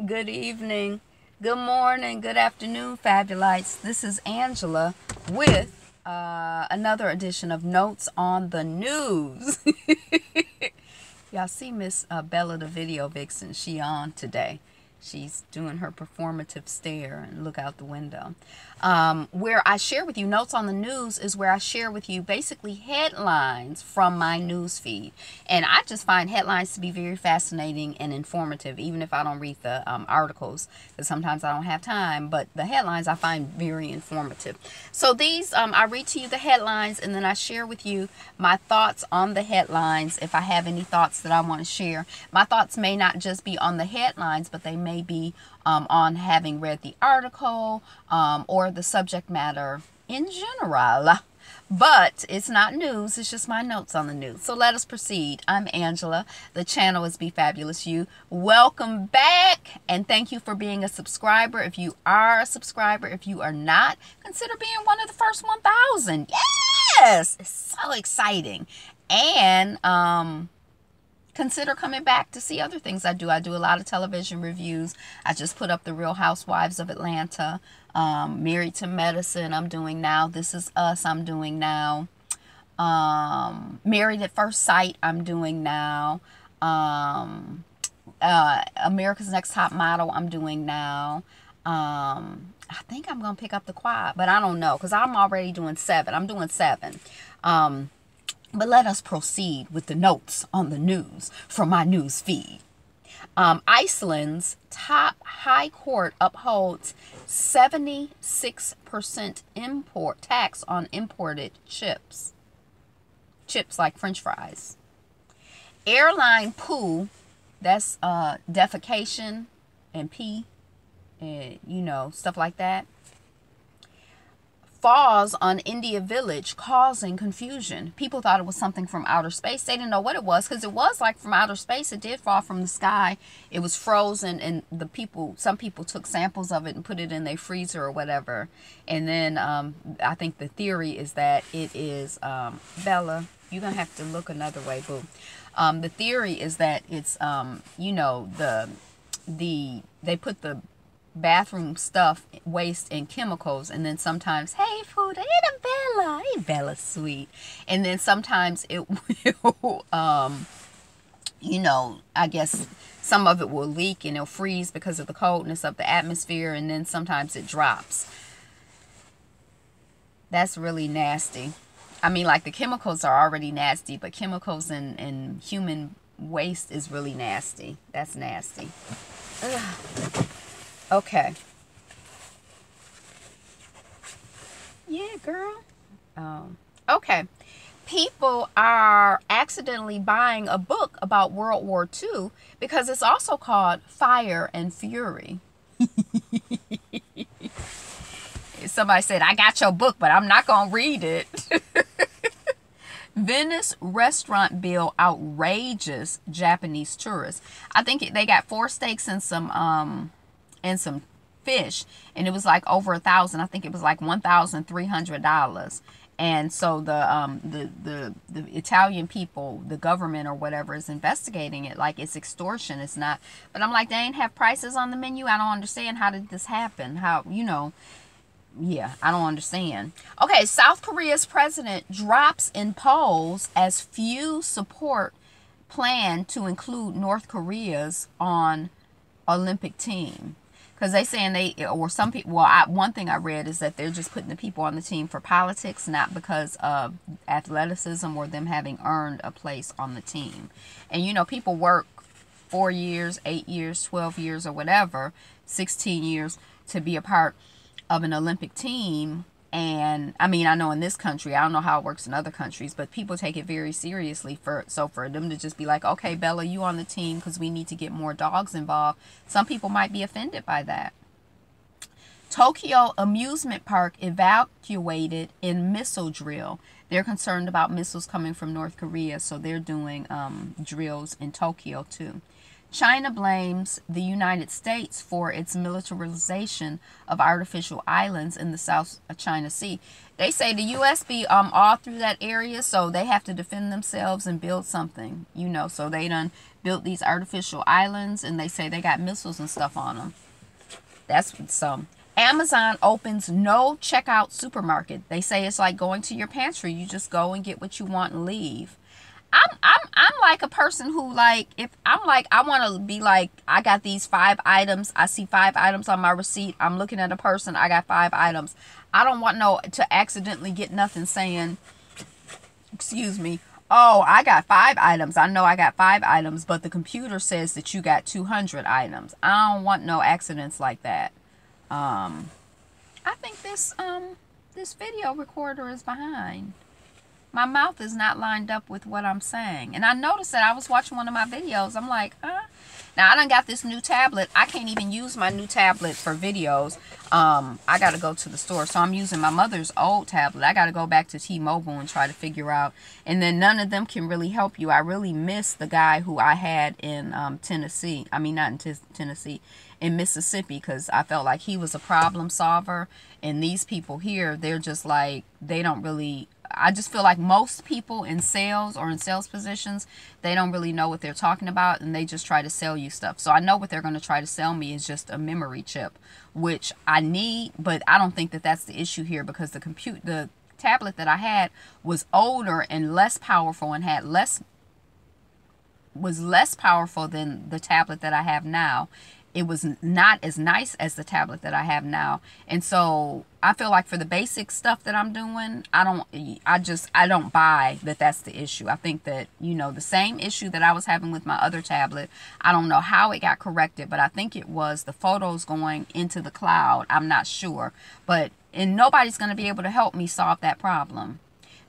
Good evening, good morning, good afternoon, Fabulites. This is Angela with another edition of Notes on the News. Y'all see Miss Bella, the video vixen. She on today. She's doing her performative stare and look out the window. Where I share with you notes on the news is where I share with you basically headlines from my news feed. And I just find headlines to be very fascinating and informative, even if I don't read the articles, because sometimes I don't have time. But the headlines I find very informative. So these, I read to you the headlines and then I share with you my thoughts on the headlines. If I have any thoughts that I want to share, my thoughts may not just be on the headlines, but they may be on having read the article or the subject matter in general. But it's not news, it's just my notes on the news. So let us proceed. I'm Angela. The channel is Be Fabulous You. Welcome back and thank you for being a subscriber. If you are a subscriber, if you are not, consider being one of the first 1,000. Yes! It's so exciting. And consider coming back to see other things I do. I do a lot of television reviews. I just put up The Real Housewives of Atlanta. Married to Medicine, I'm doing now. This Is Us, I'm doing now. Married at First Sight, I'm doing now. America's Next Top Model, I'm doing now. I think I'm going to pick up The Quad, but I don't know because I'm already doing 7. I'm doing 7. But let us proceed with the notes on the news from my news feed. Iceland's top high court upholds 76% import tax on imported chips. Chips like French fries. Airline poo, that's defecation and pee, and stuff like that, falls on India Village, causing confusion. People thought it was something from outer space. They didn't know what it was because it was like from outer space. It did fall from the sky. It was frozen, and some people took samples of it and put it in their freezer or whatever. And then I think the theory is that it is Bella. You're gonna have to look another way, boo. The theory is that it's they put the bathroom stuff, waste, and chemicals, and then sometimes, hey food, hey Bella, hey Bella sweet, and then sometimes it will I guess some of it will leak and it'll freeze because of the coldness of the atmosphere, and then sometimes it drops. That's really nasty. I mean, like, the chemicals are already nasty, but chemicals in human waste is really nasty. That's nasty. Ugh. Okay. Yeah, girl. Okay. People are accidentally buying a book about World War II because it's also called Fire and Fury. Somebody said, I got your book, but I'm not going to read it. Venice restaurant bill outrages Japanese tourists. I think they got 4 steaks and some fish, and it was like over 1,000. I think it was like $1,300. And so the Italian people, the government or whatever, is investigating it like it's extortion. It's not. But I'm like, they ain't have prices on the menu. I don't understand. How did this happen? How, yeah, I don't understand. Okay, South Korea's president drops in polls as few support plan to include North Korea's on Olympic team. Because they saying or some people, one thing I read is that they're just putting the people on the team for politics, not because of athleticism or them having earned a place on the team. And, people work 4 years, 8 years, 12 years, or whatever, 16 years to be a part of an Olympic team. And I mean, I know in this country, I don't know how it works in other countries, but people take it very seriously. So for them to just be like, okay, Bella, you on the team because we need to get more dogs involved, some people might be offended by that. Tokyo amusement park evacuated in missile drill. They're concerned about missiles coming from North Korea, so they're doing drills in Tokyo too. China blames the United States for its militarization of artificial islands in the South China Sea. They say the U.S. be all through that area, so they have to defend themselves and build something, you know. So they done built these artificial islands, and they say they got missiles and stuff on them. That's some. Amazon opens no checkout supermarket. They say it's like going to your pantry. You just go and get what you want and leave. I'm like a person who, like, if I'm like, I want to be like, I got these 5 items. I see 5 items on my receipt. I'm looking at a person. I got 5 items. I don't want to accidentally get nothing saying, excuse me, oh, I got 5 items. I know I got 5 items, but the computer says that you got 200 items. I don't want no accidents like that. I think this video recorder is behind. My mouth is not lined up with what I'm saying. And I noticed that I was watching one of my videos. I'm like, Now, I done got this new tablet. I can't even use my new tablet for videos. I got to go to the store. So I'm using my mother's old tablet. I got to go back to T-Mobile and try to figure out. And then none of them can really help you. I really miss the guy who I had in Tennessee. I mean, not in Tennessee. In Mississippi, because I felt like he was a problem solver. And these people here, they're just like, they don't really... I just feel like most people in sales or in sales positions, they don't really know what they're talking about, and they just try to sell you stuff. So I know what they're going to try to sell me is just a memory chip, which I need, but I don't think that that's the issue here, because the tablet that I had was older and less powerful and was less powerful than the tablet that I have now. It was not as nice as the tablet that I have now. And so I feel like for the basic stuff that I'm doing, I don't buy that that's the issue. I think that, you know, the same issue that I was having with my other tablet, I don't know how it got corrected, but I think it was the photos going into the cloud. I'm not sure. And nobody's going to be able to help me solve that problem.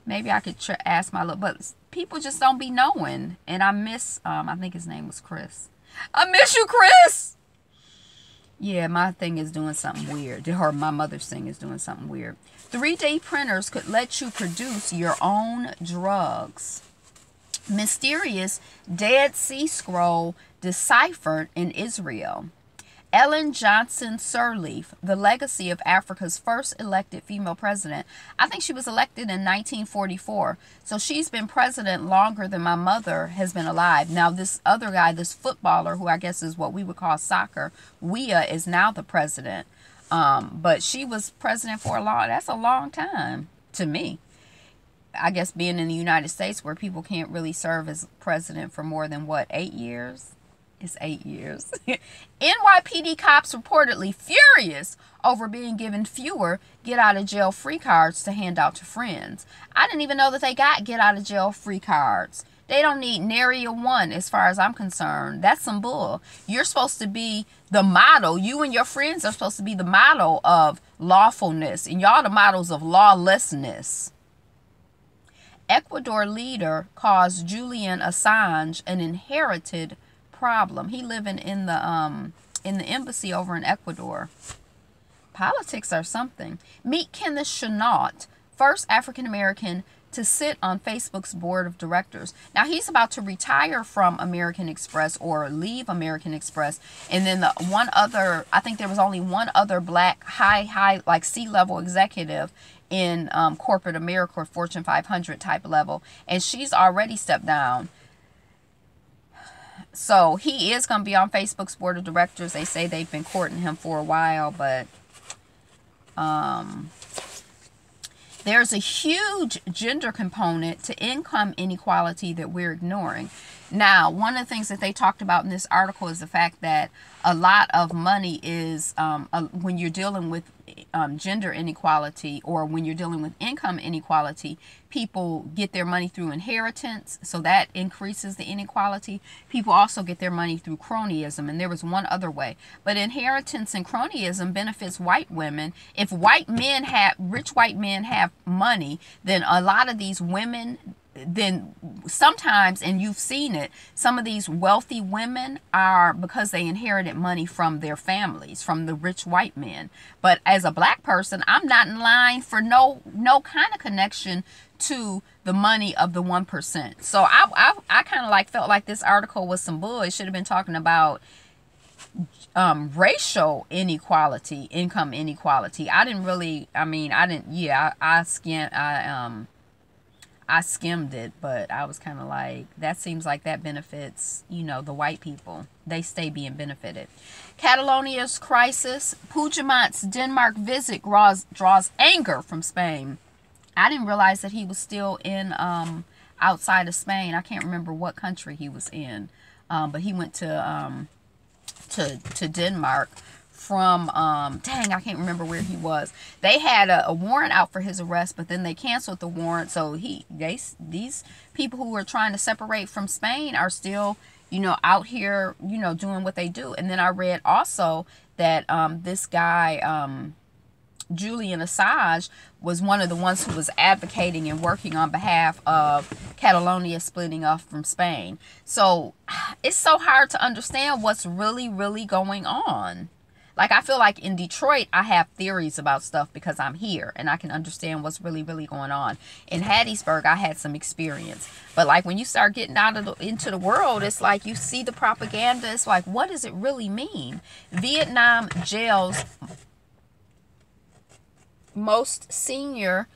Maybe I could ask my little, but people just don't be knowing. And I miss, I think his name was Chris. I miss you, Chris! Yeah, my thing is doing something weird. Or my mother's thing is doing something weird. 3D printers could let you produce your own drugs. Mysterious Dead Sea Scroll deciphered in Israel. Ellen Johnson Sirleaf, the legacy of Africa's first elected female president. I think she was elected in 1944. So she's been president longer than my mother has been alive. Now, this other guy, this footballer, who I guess is what we would call soccer, Weah, is now the president. But she was president for that's a long time to me. I guess being in the United States where people can't really serve as president for more than, what, 8 years? It's 8 years. NYPD cops reportedly furious over being given fewer get-out-of-jail-free cards to hand out to friends. I didn't even know that they got get-out-of-jail-free cards. They don't need nary a one as far as I'm concerned. That's some bull. You're supposed to be the model. You and your friends are supposed to be the model of lawfulness. And y'all the models of lawlessness. Ecuador leader calls Julian Assange an inherited problem. He living in the embassy over in Ecuador. Politics are something. Meet Kenneth Chenault, first African-American to sit on Facebook's board of directors. Now, he's about to retire from American Express or leave American Express. And then I think there was only one other black high, like C-level executive in corporate America or Fortune 500 type level. And she's already stepped down. So he is going to be on Facebook's board of directors. They say they've been courting him for a while, but there's a huge gender component to income inequality that we're ignoring. Now, one of the things that they talked about in this article is the fact that a lot of money is, when you're dealing with gender inequality or when you're dealing with income inequality, people get their money through inheritance, so that increases the inequality. People also get their money through cronyism, and there was one other way. But inheritance and cronyism benefits white women. If rich white men have money, then a lot of these women then sometimes, and you've seen it, some of these wealthy women are, because they inherited money from their families, from the rich white men. But as a black person, I'm not in line for no kind of connection to the money of the 1%. So I kind of like felt like this article was some bull. It should have been talking about racial inequality, income inequality. I didn't really, I mean, I didn't, yeah, I skimmed it, but I was kind of like, that seems like that benefits, you know, the white people. They stay being benefited. Catalonia's crisis. Puigdemont's Denmark visit draws anger from Spain. I didn't realize that he was still in outside of Spain. I can't remember what country he was in, but he went to Denmark from dang, I can't remember where he was. They had a warrant out for his arrest, but then they canceled the warrant. So these people who were trying to separate from Spain are still, you know, out here, you know, doing what they do. And then I read also that this guy Julian Assange was one of the ones who was advocating and working on behalf of Catalonia splitting off from Spain. So it's so hard to understand what's really going on. Like, I feel like in Detroit, I have theories about stuff because I'm here and I can understand what's really going on. In Hattiesburg, I had some experience. But like when you start getting out of into the world, it's like you see the propaganda. It's like, what does it really mean? Vietnam jails most senior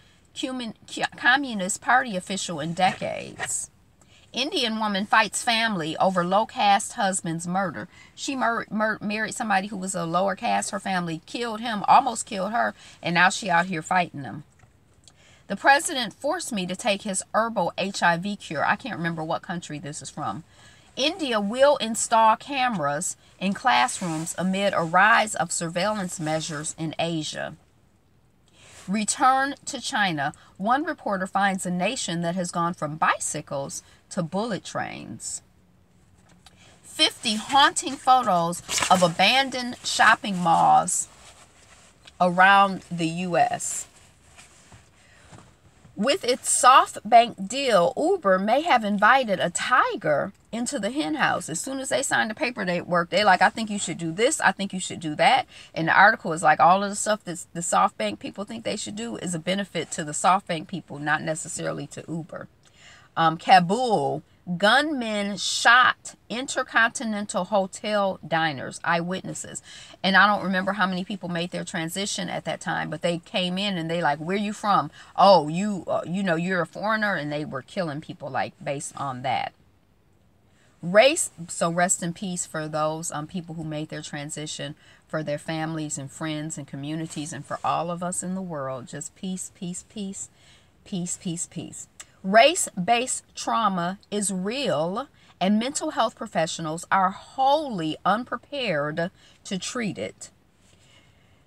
Communist Party official in decades. Indian woman fights family over low caste husband's murder. She married somebody who was a lower caste. Her family killed him, almost killed her, and now she out here fighting them. The president forced me to take his herbal HIV cure. I can't remember what country this is from. India will install cameras in classrooms amid a rise of surveillance measures in Asia. Return to China. One reporter finds a nation that has gone from bicycles to bullet trains. 50 haunting photos of abandoned shopping malls around the U.S. With its SoftBank deal, Uber may have invited a tiger into the hen house. As soon as they signed the paper, they like, I think you should do this. I think you should do that. And the article is like, all of the stuff that the SoftBank people think they should do is a benefit to the SoftBank people, not necessarily to Uber. Kabul, gunmen shot Intercontinental Hotel diners, eyewitnesses. And I don't remember how many people made their transition at that time, but they came in and they like, where you from? Oh, you know, you're a foreigner. And they were killing people like based on that. Race, so rest in peace for those people who made their transition, for their families and friends and communities, and for all of us in the world. Just peace, peace, peace, peace, peace, peace. Race-based trauma is real, and mental health professionals are wholly unprepared to treat it.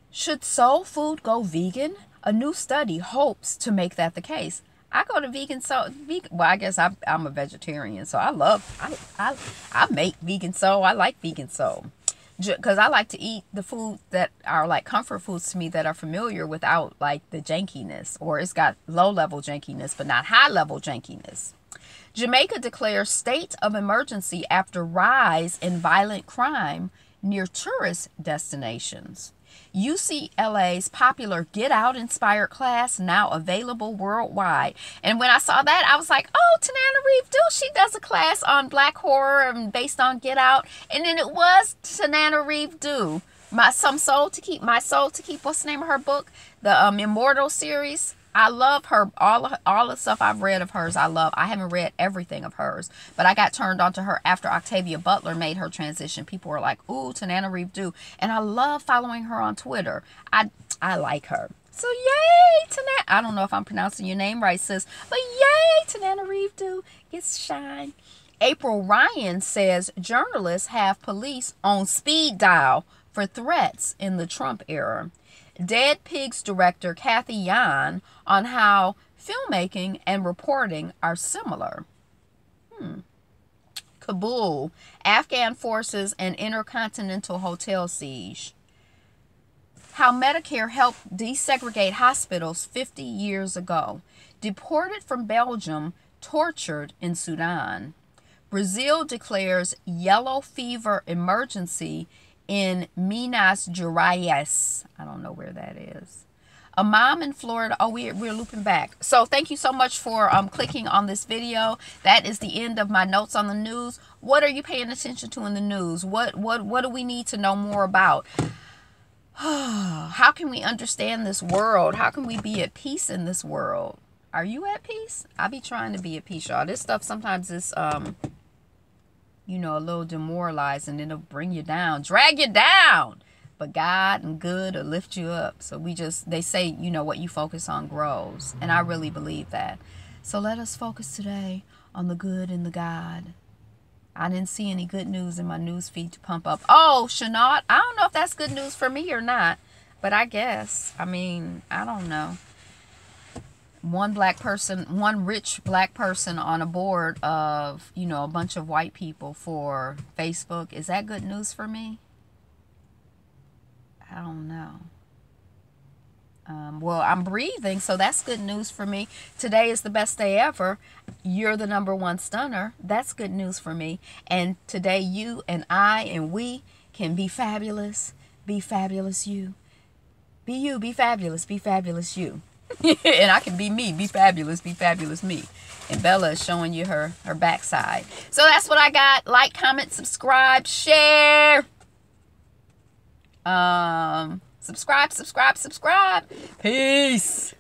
Should soul food go vegan? A new study hopes to make that the case. I go to vegan. Well, I guess I'm a vegetarian, so I make vegan soul. I like vegan soul because I like to eat the food that are like comfort foods to me that are familiar without like the jankiness, or it's got low level jankiness but not high level jankiness. Jamaica declares state of emergency after rise in violent crime near tourist destinations. UCLA's popular Get Out inspired class now available worldwide. And when I saw that, I was like, oh, Tananarive Due, she does a class on black horror and based on Get Out. And then it was Tananarive Due, My Soul to Keep. What's the name of her book? The Immortal series. I love her. All the stuff I've read of hers, I love. I haven't read everything of hers, but I got turned on to her after Octavia Butler made her transition. People were like, ooh, Tananarive Due. And I love following her on Twitter. I like her. So yay, Tanan. I don't know if I'm pronouncing your name right, sis, but yay, Tananarive Due gets shine. April Ryan says journalists have police on speed dial for threats in the Trump era. Dead Pigs director Kathy Yan on how filmmaking and reporting are similar. Kabul, Afghan forces and Intercontinental Hotel siege. How Medicare helped desegregate hospitals 50 years ago. Deported from Belgium, tortured in Sudan. Brazil declares yellow fever emergency in Minas Gerais. I don't know where that is. A mom in Florida. Oh, we're looping back. So thank you so much for clicking on this video. That is the end of my notes on the news. What are you paying attention to in the news? What do we need to know more about? How can we understand this world? How can we be at peace in this world? Are you at peace? I be trying to be at peace, y'all. This stuff sometimes is you know, a little demoralizing, and it'll bring you down, drag you down. But God and good will lift you up. So they say, you know, what you focus on grows. And I really believe that. So let us focus today on the good and the God. I didn't see any good news in my news feed to pump up. Oh, Shanaud, I don't know if that's good news for me or not. But I guess, I mean, I don't know. One rich black person on a board of, you know, a bunch of white people for Facebook. Is that good news for me? I don't know. Well, I'm breathing, so that's good news for me. Today is the best day ever. You're the #1 stunner. That's good news for me. And today you and I and we can be fabulous. Be fabulous you. Be you. Be fabulous. Be fabulous you. And I can be me. Be fabulous. Be fabulous me. And Bella is showing you her backside. So that's what I got. Like, comment, subscribe, share. Subscribe. Peace.